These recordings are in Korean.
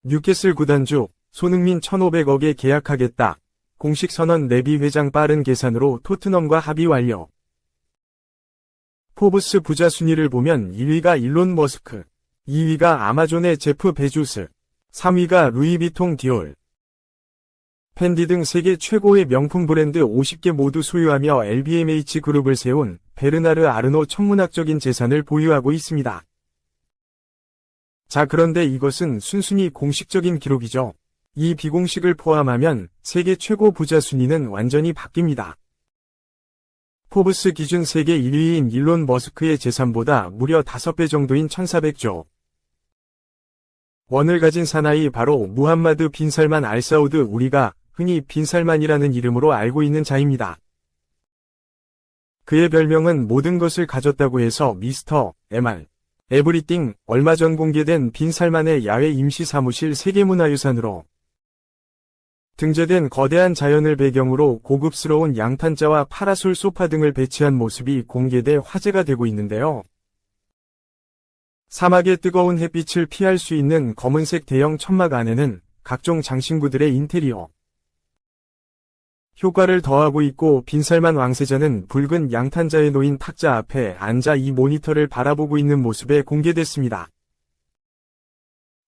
뉴캐슬 구단주 손흥민 1,500억에 계약하겠다. 공식 선언. 레비 회장 빠른 계산으로 토트넘과 합의 완료. 포브스 부자 순위를 보면 1위가 일론 머스크, 2위가 아마존의 제프 베조스, 3위가 루이비통 디올. 펜디 등 세계 최고의 명품 브랜드 50개 모두 소유하며 LVMH 그룹을 세운 베르나르 아르노 천문학적인 재산을 보유하고 있습니다. 자, 그런데 이것은 순순히 공식적인 기록이죠. 이 비공식을 포함하면 세계 최고 부자 순위는 완전히 바뀝니다. 포브스 기준 세계 1위인 일론 머스크의 재산보다 무려 5배 정도인 1,400조 원을 가진 사나이 바로 무함마드 빈 살만 알 사우드, 우리가 흔히 빈 살만이라는 이름으로 알고 있는 자입니다. 그의 별명은 모든 것을 가졌다고 해서 미스터 MR 에브리띵. 얼마 전 공개된 빈 살만의 야외 임시 사무실 세계문화유산으로 등재된 거대한 자연을 배경으로 고급스러운 양탄자와 파라솔 소파 등을 배치한 모습이 공개돼 화제가 되고 있는데요. 사막의 뜨거운 햇빛을 피할 수 있는 검은색 대형 천막 안에는 각종 장신구들의 인테리어 효과를 더하고 있고, 빈살만 왕세자는 붉은 양탄자에 놓인 탁자 앞에 앉아 이 모니터를 바라보고 있는 모습에 공개됐습니다.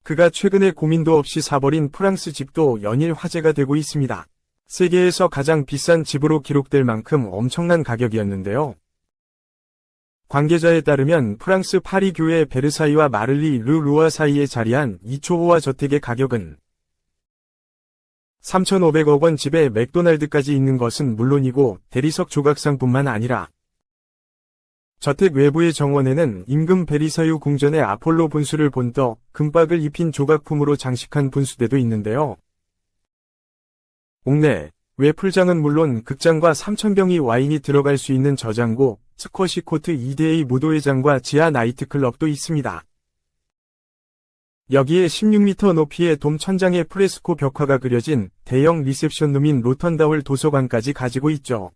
그가 최근에 고민도 없이 사버린 프랑스 집도 연일 화제가 되고 있습니다. 세계에서 가장 비싼 집으로 기록될 만큼 엄청난 가격이었는데요. 관계자에 따르면 프랑스 파리 교외 베르사유와 마를리 르 루아 사이에 자리한 이 초호화 저택의 가격은 3,500억 원. 집에 맥도날드까지 있는 것은 물론이고 대리석 조각상뿐만 아니라 저택 외부의 정원에는 임금 베리사유 궁전의 아폴로 분수를 본떠 금박을 입힌 조각품으로 장식한 분수대도 있는데요. 옥내 외 풀장은 물론 극장과 3,000병의 와인이 들어갈 수 있는 저장고, 스쿼시 코트 2대의 무도회장과 지하 나이트클럽도 있습니다. 여기에 16m 높이의 돔 천장에 프레스코 벽화가 그려진 대형 리셉션룸인 로턴다홀 도서관까지 가지고 있죠.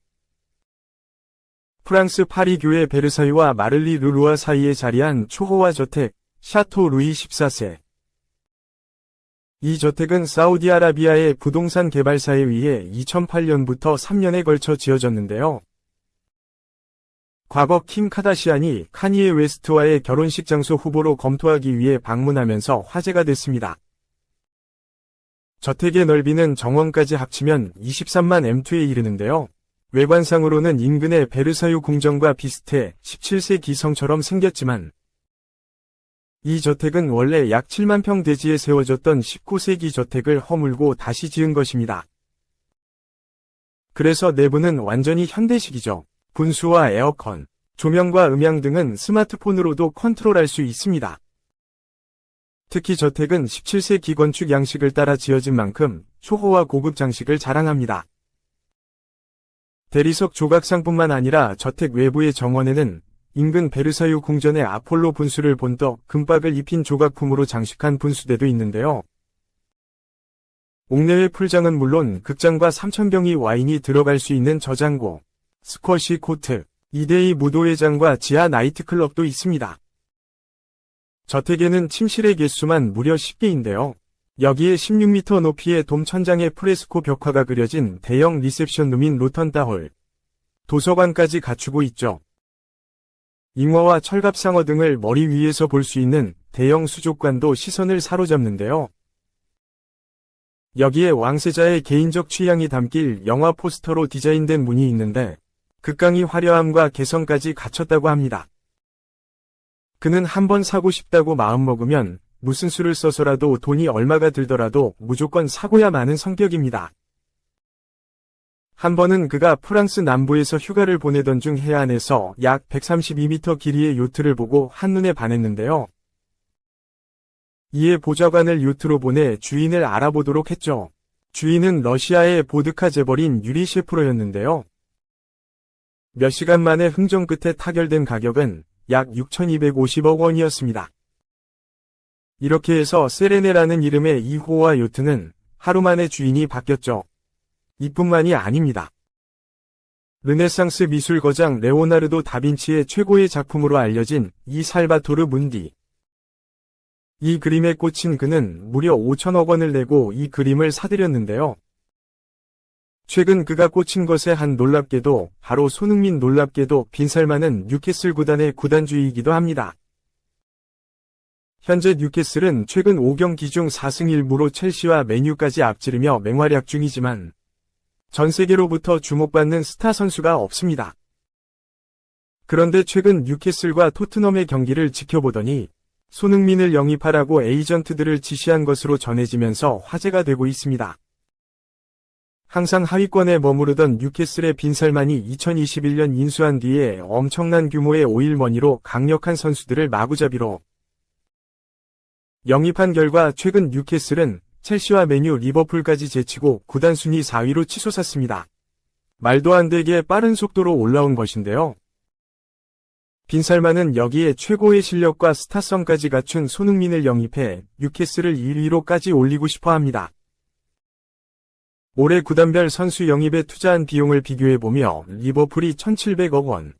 프랑스 파리 교외 베르사유와 마를리 르루아 사이에 자리한 초호화 저택, 샤토 루이 14세. 이 저택은 사우디아라비아의 부동산 개발사에 의해 2008년부터 3년에 걸쳐 지어졌는데요. 과거 킴 카다시안이 카니에 웨스트와의 결혼식 장소 후보로 검토하기 위해 방문하면서 화제가 됐습니다. 저택의 넓이는 정원까지 합치면 23만 m2에 이르는데요. 외관상으로는 인근의 베르사유 궁전과 비슷해 17세기 성처럼 생겼지만 이 저택은 원래 약 7만 평 대지에 세워졌던 19세기 저택을 허물고 다시 지은 것입니다. 그래서 내부는 완전히 현대식이죠. 분수와 에어컨, 조명과 음향 등은 스마트폰으로도 컨트롤할 수 있습니다. 특히 저택은 17세기 건축 양식을 따라 지어진 만큼 초호화 고급 장식을 자랑합니다. 대리석 조각상뿐만 아니라 저택 외부의 정원에는 인근 베르사유 궁전의 아폴로 분수를 본떠 금박을 입힌 조각품으로 장식한 분수대도 있는데요. 옥내외 풀장은 물론 극장과 3,000병의 와인이 들어갈 수 있는 저장고, 스쿼시 코트, 2대의 무도회장과 지하 나이트클럽도 있습니다. 저택에는 침실의 개수만 무려 10개인데요. 여기에 16m 높이의 돔 천장에 프레스코 벽화가 그려진 대형 리셉션룸인 로턴다홀, 도서관까지 갖추고 있죠. 잉어와 철갑상어 등을 머리 위에서 볼 수 있는 대형 수족관도 시선을 사로잡는데요. 여기에 왕세자의 개인적 취향이 담길 영화 포스터로 디자인된 문이 있는데 극강의 화려함과 개성까지 갖췄다고 합니다. 그는 한번 사고 싶다고 마음먹으면 무슨 수를 써서라도 돈이 얼마가 들더라도 무조건 사고야 마는 성격입니다. 한 번은 그가 프랑스 남부에서 휴가를 보내던 중 해안에서 약 132m 길이의 요트를 보고 한눈에 반했는데요. 이에 보좌관을 요트로 보내 주인을 알아보도록 했죠. 주인은 러시아의 보드카 재벌인 유리 셰프로였는데요. 몇 시간 만에 흥정 끝에 타결된 가격은 약 6,250억 원이었습니다. 이렇게 해서 세레네라는 이름의 이 호화 요트는 하루 만에 주인이 바뀌었죠. 이뿐만이 아닙니다. 르네상스 미술 거장 레오나르도 다빈치의 최고의 작품으로 알려진 이 살바토르 문디. 이 그림에 꽂힌 그는 무려 5천억 원을 내고 이 그림을 사들였는데요. 최근 그가 꽂힌 것에 한 놀랍게도 바로 손흥민 놀랍게도 빈살만은 뉴캐슬 구단의 구단주이기도 합니다. 현재 뉴캐슬은 최근 5경기 중 4승 1무로 첼시와 맨유까지 앞지르며 맹활약 중이지만 전 세계로부터 주목받는 스타 선수가 없습니다. 그런데 최근 뉴캐슬과 토트넘의 경기를 지켜보더니 손흥민을 영입하라고 에이전트들을 지시한 것으로 전해지면서 화제가 되고 있습니다. 항상 하위권에 머무르던 뉴캐슬의 빈살만이 2021년 인수한 뒤에 엄청난 규모의 오일머니로 강력한 선수들을 마구잡이로 영입한 결과 최근 뉴캐슬은 첼시와 맨유, 리버풀까지 제치고 구단 순위 4위로 치솟았습니다. 말도 안 되게 빠른 속도로 올라온 것인데요. 빈살만은 여기에 최고의 실력과 스타성까지 갖춘 손흥민을 영입해 뉴캐슬을 1위로까지 올리고 싶어 합니다. 올해 구단별 선수 영입에 투자한 비용을 비교해보며 리버풀이 1,700억 원,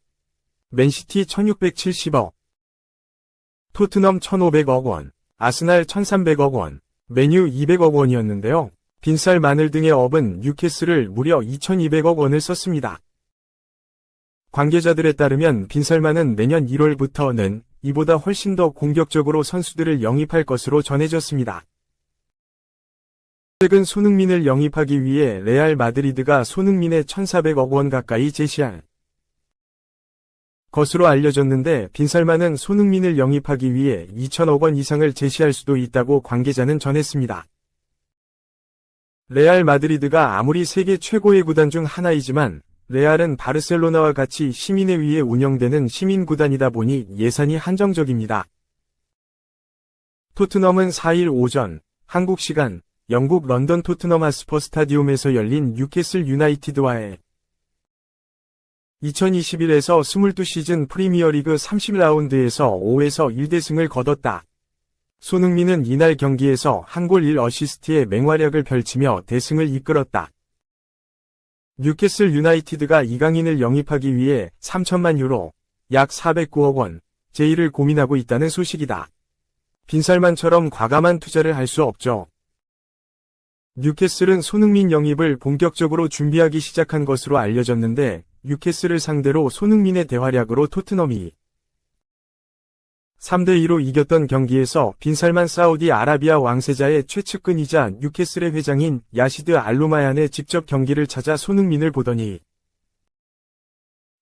맨시티 1,670억, 토트넘 1,500억 원, 아스날 1,300억 원, 맨유 200억 원이었는데요. 빈살만을 등의 업은 뉴캐슬을 무려 2,200억 원을 썼습니다. 관계자들에 따르면 빈살만은 내년 1월부터는 이보다 훨씬 더 공격적으로 선수들을 영입할 것으로 전해졌습니다. 최근 손흥민을 영입하기 위해 레알 마드리드가 손흥민의 1,400억 원 가까이 제시할 것으로 알려졌는데 빈살만은 손흥민을 영입하기 위해 2,000억 원 이상을 제시할 수도 있다고 관계자는 전했습니다. 레알 마드리드가 아무리 세계 최고의 구단 중 하나이지만 레알은 바르셀로나와 같이 시민에 의해 운영되는 시민구단이다 보니 예산이 한정적입니다. 토트넘은 4일 오전 한국 시간 영국 런던 토트넘 핫스퍼 스타디움에서 열린 뉴캐슬 유나이티드와의 2021에서 22시즌 프리미어리그 30라운드에서 5에서 1대승을 거뒀다. 손흥민은 이날 경기에서 한 골 1어시스트의 맹활약을 펼치며 대승을 이끌었다. 뉴캐슬 유나이티드가 이강인을 영입하기 위해 3천만 유로, 약 409억 원, 제의를 고민하고 있다는 소식이다. 빈살만처럼 과감한 투자를 할 수 없죠. 뉴캐슬은 손흥민 영입을 본격적으로 준비하기 시작한 것으로 알려졌는데 뉴캐슬을 상대로 손흥민의 대활약으로 토트넘이 3대2로 이겼던 경기에서 빈살만 사우디아라비아 왕세자의 최측근이자 뉴캐슬의 회장인 야시드 알루마얀의 직접 경기를 찾아 손흥민을 보더니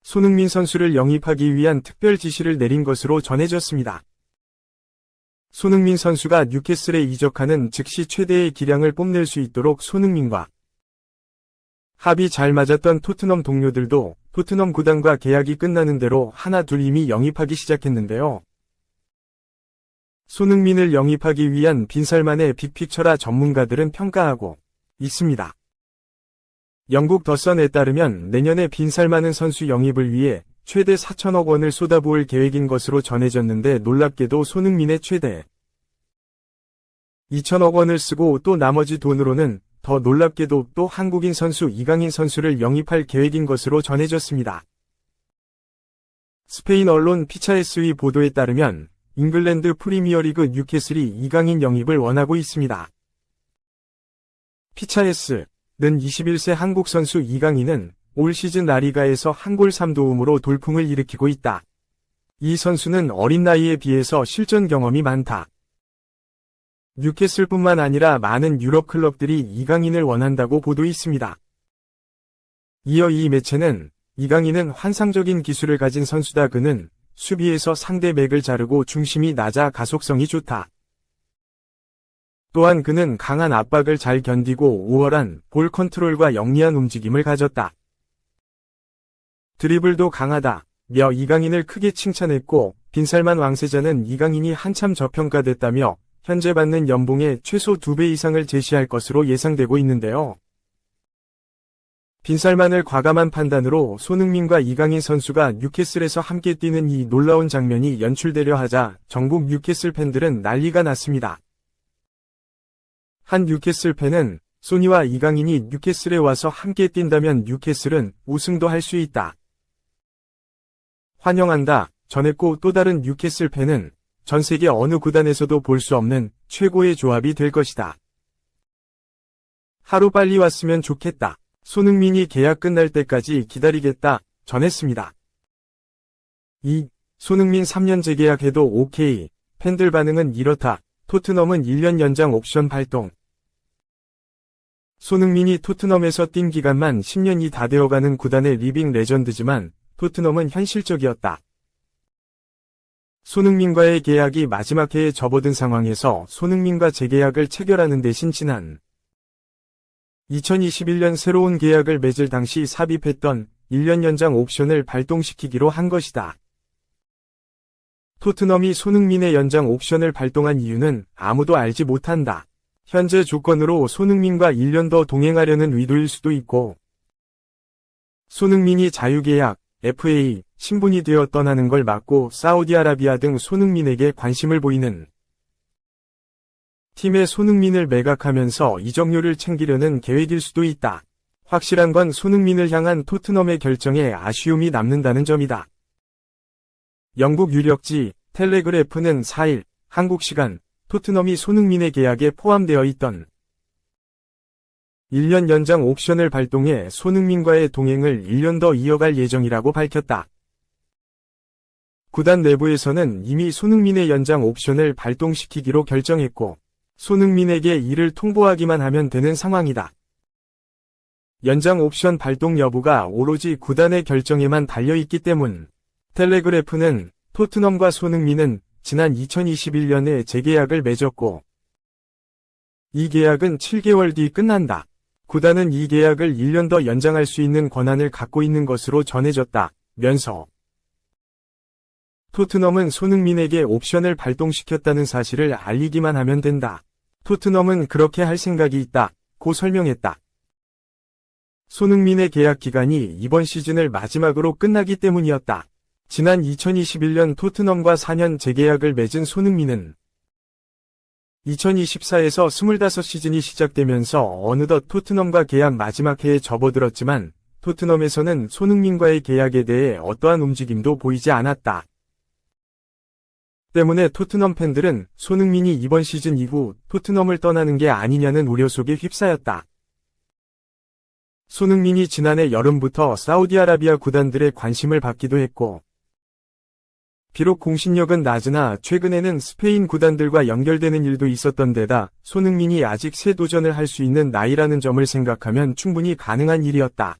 손흥민 선수를 영입하기 위한 특별 지시를 내린 것으로 전해졌습니다. 손흥민 선수가 뉴캐슬에 이적하는 즉시 최대의 기량을 뽐낼 수 있도록 손흥민과 합이 잘 맞았던 토트넘 동료들도 토트넘 구단과 계약이 끝나는 대로 하나 둘 이미 영입하기 시작했는데요. 손흥민을 영입하기 위한 빈살만의 빅픽처라 전문가들은 평가하고 있습니다. 영국 더선에 따르면 내년에 빈살만은 선수 영입을 위해 최대 4천억 원을 쏟아부을 계획인 것으로 전해졌는데 놀랍게도 손흥민의 최대 2천억 원을 쓰고 또 나머지 돈으로는 더 놀랍게도 또 한국인 선수 이강인 선수를 영입할 계획인 것으로 전해졌습니다. 스페인 언론 피차에스의 보도에 따르면 잉글랜드 프리미어리그 뉴캐슬이 이강인 영입을 원하고 있습니다. 피차에스는 21세 한국 선수 이강인은 올 시즌 라리가에서 한 골 3도움으로 돌풍을 일으키고 있다. 이 선수는 어린 나이에 비해서 실전 경험이 많다. 뉴캐슬뿐만 아니라 많은 유럽 클럽들이 이강인을 원한다고 보도했습니다. 이어 이 매체는 이강인은 환상적인 기술을 가진 선수다. 그는 수비에서 상대 맥을 자르고 중심이 낮아 가속성이 좋다. 또한 그는 강한 압박을 잘 견디고 우월한 볼 컨트롤과 영리한 움직임을 가졌다. 드리블도 강하다. 며 이강인을 크게 칭찬했고 빈살만 왕세자는 이강인이 한참 저평가됐다며 현재 받는 연봉의 최소 2배 이상을 제시할 것으로 예상되고 있는데요. 빈살만을 과감한 판단으로 손흥민과 이강인 선수가 뉴캐슬에서 함께 뛰는 이 놀라운 장면이 연출되려 하자 전국 뉴캐슬 팬들은 난리가 났습니다. 한 뉴캐슬 팬은 소니와 이강인이 뉴캐슬에 와서 함께 뛴다면 뉴캐슬은 우승도 할 수 있다. 환영한다 전했고 또 다른 뉴캐슬 팬은 전 세계 어느 구단에서도 볼 수 없는 최고의 조합이 될 것이다. 하루 빨리 왔으면 좋겠다. 손흥민이 계약 끝날 때까지 기다리겠다. 전했습니다. 2. 손흥민 3년 재계약해도 오케이. 팬들 반응은 이렇다. 토트넘은 1년 연장 옵션 발동. 손흥민이 토트넘에서 뛴 기간만 10년이 다 되어가는 구단의 리빙 레전드지만 토트넘은 현실적이었다. 손흥민과의 계약이 마지막 해에 접어든 상황에서 손흥민과 재계약을 체결하는 대신 지난 2021년 새로운 계약을 맺을 당시 삽입했던 1년 연장 옵션을 발동시키기로 한 것이다. 토트넘이 손흥민의 연장 옵션을 발동한 이유는 아무도 알지 못한다. 현재 조건으로 손흥민과 1년 더 동행하려는 의도일 수도 있고, 손흥민이 자유계약, FA, 신분이 되어 떠나는 걸 막고 사우디아라비아 등 손흥민에게 관심을 보이는 팀에 손흥민을 매각하면서 이적료를 챙기려는 계획일 수도 있다. 확실한 건 손흥민을 향한 토트넘의 결정에 아쉬움이 남는다는 점이다. 영국 유력지 텔레그래프는 4일 한국 시간 토트넘이 손흥민의 계약에 포함되어 있던 1년 연장 옵션을 발동해 손흥민과의 동행을 1년 더 이어갈 예정이라고 밝혔다. 구단 내부에서는 이미 손흥민의 연장 옵션을 발동시키기로 결정했고 손흥민에게 이를 통보하기만 하면 되는 상황이다. 연장 옵션 발동 여부가 오로지 구단의 결정에만 달려있기 때문. 텔레그래프는 토트넘과 손흥민은 지난 2021년에 재계약을 맺었고 이 계약은 7개월 뒤 끝난다. 구단은 이 계약을 1년 더 연장할 수 있는 권한을 갖고 있는 것으로 전해졌다. 면서 토트넘은 손흥민에게 옵션을 발동시켰다는 사실을 알리기만 하면 된다. 토트넘은 그렇게 할 생각이 있다. 고 설명했다. 손흥민의 계약 기간이 이번 시즌을 마지막으로 끝나기 때문이었다. 지난 2021년 토트넘과 4년 재계약을 맺은 손흥민은 2024에서 25시즌이 시작되면서 어느덧 토트넘과 계약 마지막 해에 접어들었지만 토트넘에서는 손흥민과의 계약에 대해 어떠한 움직임도 보이지 않았다. 때문에 토트넘 팬들은 손흥민이 이번 시즌 이후 토트넘을 떠나는 게 아니냐는 우려 속에 휩싸였다. 손흥민이 지난해 여름부터 사우디아라비아 구단들의 관심을 받기도 했고 비록 공신력은 낮으나 최근에는 스페인 구단들과 연결되는 일도 있었던 데다 손흥민이 아직 새 도전을 할 수 있는 나이라는 점을 생각하면 충분히 가능한 일이었다.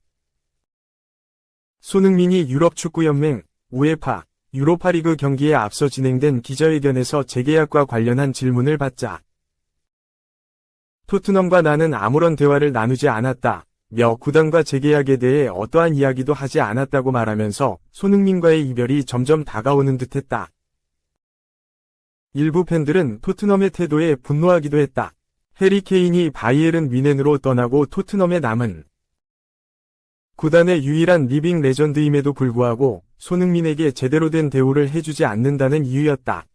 손흥민이 유럽축구연맹, 우에파, 유로파리그 경기에 앞서 진행된 기자회견에서 재계약과 관련한 질문을 받자 토트넘과 나는 아무런 대화를 나누지 않았다. 며 구단과 재계약에 대해 어떠한 이야기도 하지 않았다고 말하면서 손흥민과의 이별이 점점 다가오는 듯했다. 일부 팬들은 토트넘의 태도에 분노하기도 했다. 해리 케인이 바이에른 뮌헨으로 떠나고 토트넘에 남은 구단의 유일한 리빙 레전드임에도 불구하고 손흥민에게 제대로 된 대우를 해주지 않는다는 이유였다.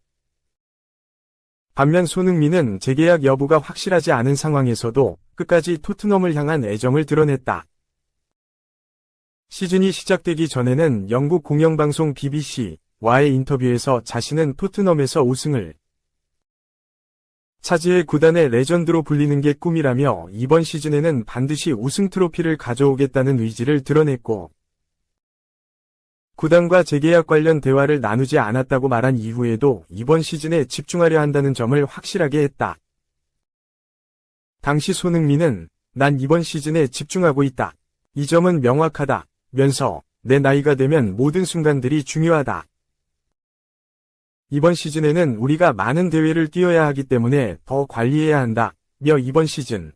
반면 손흥민은 재계약 여부가 확실하지 않은 상황에서도 끝까지 토트넘을 향한 애정을 드러냈다. 시즌이 시작되기 전에는 영국 공영방송 BBC와의 인터뷰에서 자신은 토트넘에서 우승을 차지해 구단의 레전드로 불리는 게 꿈이라며 이번 시즌에는 반드시 우승 트로피를 가져오겠다는 의지를 드러냈고 구단과 재계약 관련 대화를 나누지 않았다고 말한 이후에도 이번 시즌에 집중하려 한다는 점을 확실하게 했다. 당시 손흥민은 난 이번 시즌에 집중하고 있다. 이 점은 명확하다. 면서 내 나이가 되면 모든 순간들이 중요하다. 이번 시즌에는 우리가 많은 대회를 뛰어야 하기 때문에 더 관리해야 한다. 며 이번 시즌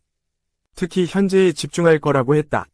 특히 현재에 집중할 거라고 했다.